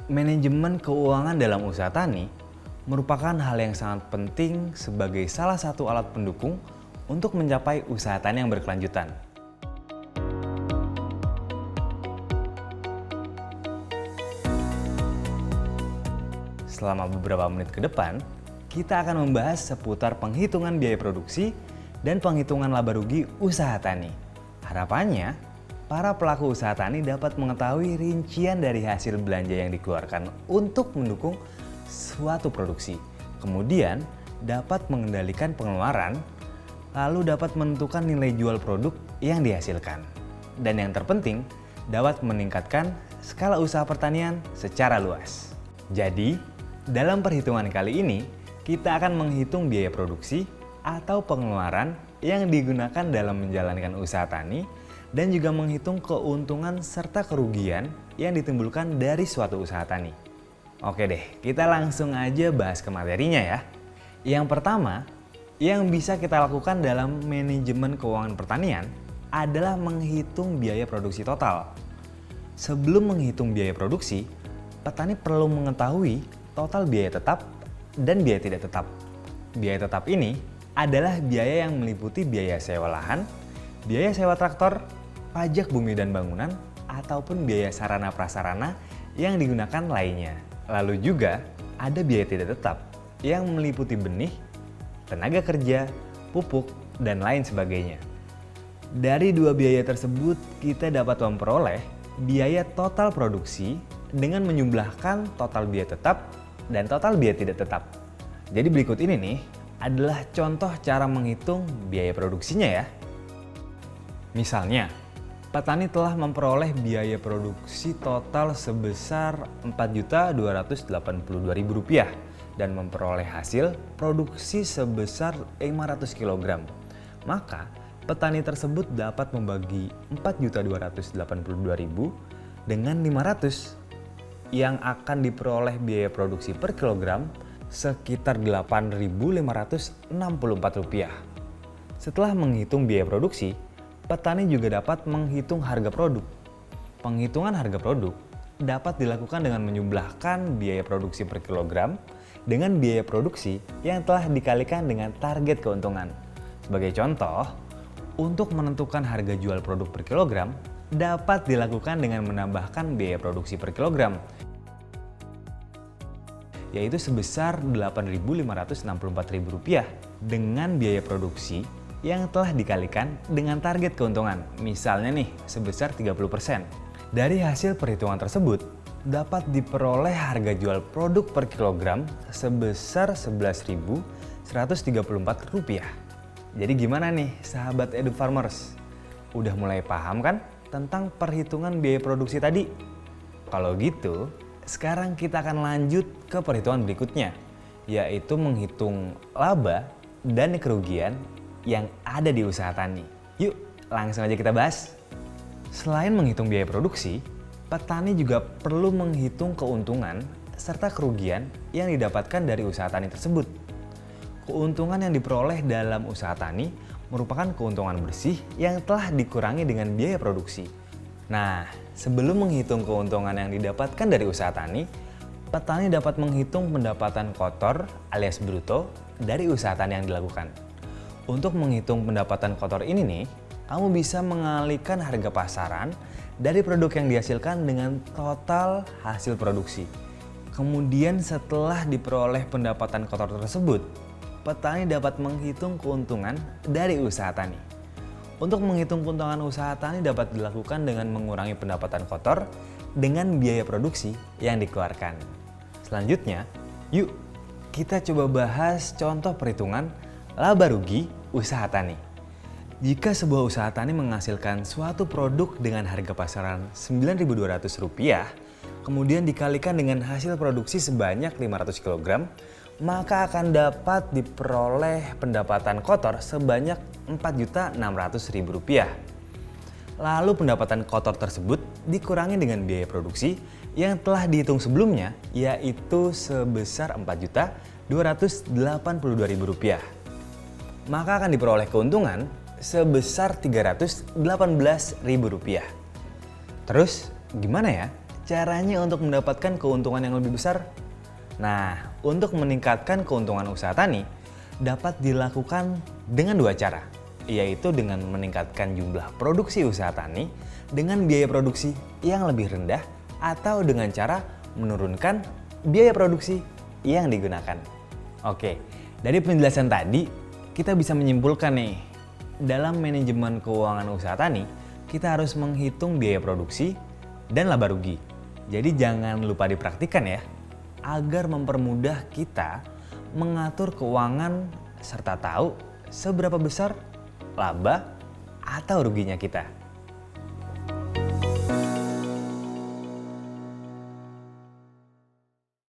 Manajemen keuangan dalam usaha tani merupakan hal yang sangat penting sebagai salah satu alat pendukung untuk mencapai usaha tani yang berkelanjutan. Selama beberapa menit ke depan, kita akan membahas seputar penghitungan biaya produksi dan penghitungan laba rugi usaha tani. Harapannya, para pelaku usaha tani dapat mengetahui rincian dari hasil belanja yang dikeluarkan untuk mendukung suatu produksi. Kemudian, dapat mengendalikan pengeluaran, lalu dapat menentukan nilai jual produk yang dihasilkan. Dan yang terpenting, dapat meningkatkan skala usaha pertanian secara luas. Jadi, dalam perhitungan kali ini, kita akan menghitung biaya produksi atau pengeluaran yang digunakan dalam menjalankan usaha tani dan juga menghitung keuntungan serta kerugian yang ditimbulkan dari suatu usaha tani. Oke deh, kita langsung aja bahas ke materinya ya. Yang pertama, yang bisa kita lakukan dalam manajemen keuangan pertanian adalah menghitung biaya produksi total. Sebelum menghitung biaya produksi, petani perlu mengetahui total biaya tetap dan biaya tidak tetap. Biaya tetap ini adalah biaya yang meliputi biaya sewa lahan, biaya sewa traktor, pajak bumi dan bangunan, ataupun biaya sarana prasarana yang digunakan lainnya. Lalu juga ada biaya tidak tetap yang meliputi benih, tenaga kerja, pupuk, dan lain sebagainya. Dari dua biaya tersebut kita dapat memperoleh biaya total produksi dengan menjumlahkan total biaya tetap dan total biaya tidak tetap. Jadi berikut ini nih adalah contoh cara menghitung biaya produksinya ya. Misalnya, petani telah memperoleh biaya produksi total sebesar Rp4.282.000 dan memperoleh hasil produksi sebesar 500 kg. Maka, petani tersebut dapat membagi Rp4.282.000 dengan 500 yang akan diperoleh biaya produksi per kilogram sekitar Rp8.564. Setelah menghitung biaya produksi, petani juga dapat menghitung harga produk. Penghitungan harga produk dapat dilakukan dengan menjumlahkan biaya produksi per kilogram dengan biaya produksi yang telah dikalikan dengan target keuntungan. Sebagai contoh, untuk menentukan harga jual produk per kilogram dapat dilakukan dengan menambahkan biaya produksi per kilogram, yaitu sebesar Rp8.564.000 dengan biaya produksi yang telah dikalikan dengan target keuntungan, misalnya nih sebesar 30%. Dari hasil perhitungan tersebut, dapat diperoleh harga jual produk per kilogram sebesar Rp11.134. Jadi gimana nih sahabat Edu Farmers? Udah mulai paham kan tentang perhitungan biaya produksi tadi? Kalau gitu, sekarang kita akan lanjut ke perhitungan berikutnya, yaitu menghitung laba dan kerugian yang ada di usaha tani. Yuk, langsung aja kita bahas. Selain menghitung biaya produksi, petani juga perlu menghitung keuntungan serta kerugian yang didapatkan dari usaha tani tersebut. Keuntungan yang diperoleh dalam usaha tani merupakan keuntungan bersih yang telah dikurangi dengan biaya produksi. Nah, sebelum menghitung keuntungan yang didapatkan dari usaha tani, petani dapat menghitung pendapatan kotor alias bruto dari usaha tani yang dilakukan. Untuk menghitung pendapatan kotor ini nih, kamu bisa mengalihkan harga pasaran dari produk yang dihasilkan dengan total hasil produksi. Kemudian setelah diperoleh pendapatan kotor tersebut, petani dapat menghitung keuntungan dari usaha tani. Untuk menghitung keuntungan usaha tani dapat dilakukan dengan mengurangi pendapatan kotor dengan biaya produksi yang dikeluarkan. Selanjutnya, yuk kita coba bahas contoh perhitungan laba rugi usaha tani. Jika sebuah usaha tani menghasilkan suatu produk dengan harga pasaran Rp9.200, kemudian dikalikan dengan hasil produksi sebanyak 500 kg, maka akan dapat diperoleh pendapatan kotor sebanyak Rp4.600.000. Lalu pendapatan kotor tersebut dikurangi dengan biaya produksi yang telah dihitung sebelumnya, yaitu sebesar Rp4.282.000. Maka akan diperoleh keuntungan sebesar Rp318.000. Terus gimana ya caranya untuk mendapatkan keuntungan yang lebih besar? Nah, untuk meningkatkan keuntungan usaha tani dapat dilakukan dengan dua cara, yaitu dengan meningkatkan jumlah produksi usaha tani dengan biaya produksi yang lebih rendah atau dengan cara menurunkan biaya produksi yang digunakan. Oke, dari penjelasan tadi kita bisa menyimpulkan nih, dalam manajemen keuangan usaha tani kita harus menghitung biaya produksi dan laba rugi. Jadi jangan lupa dipraktikkan ya, agar mempermudah kita mengatur keuangan serta tahu seberapa besar laba atau ruginya kita.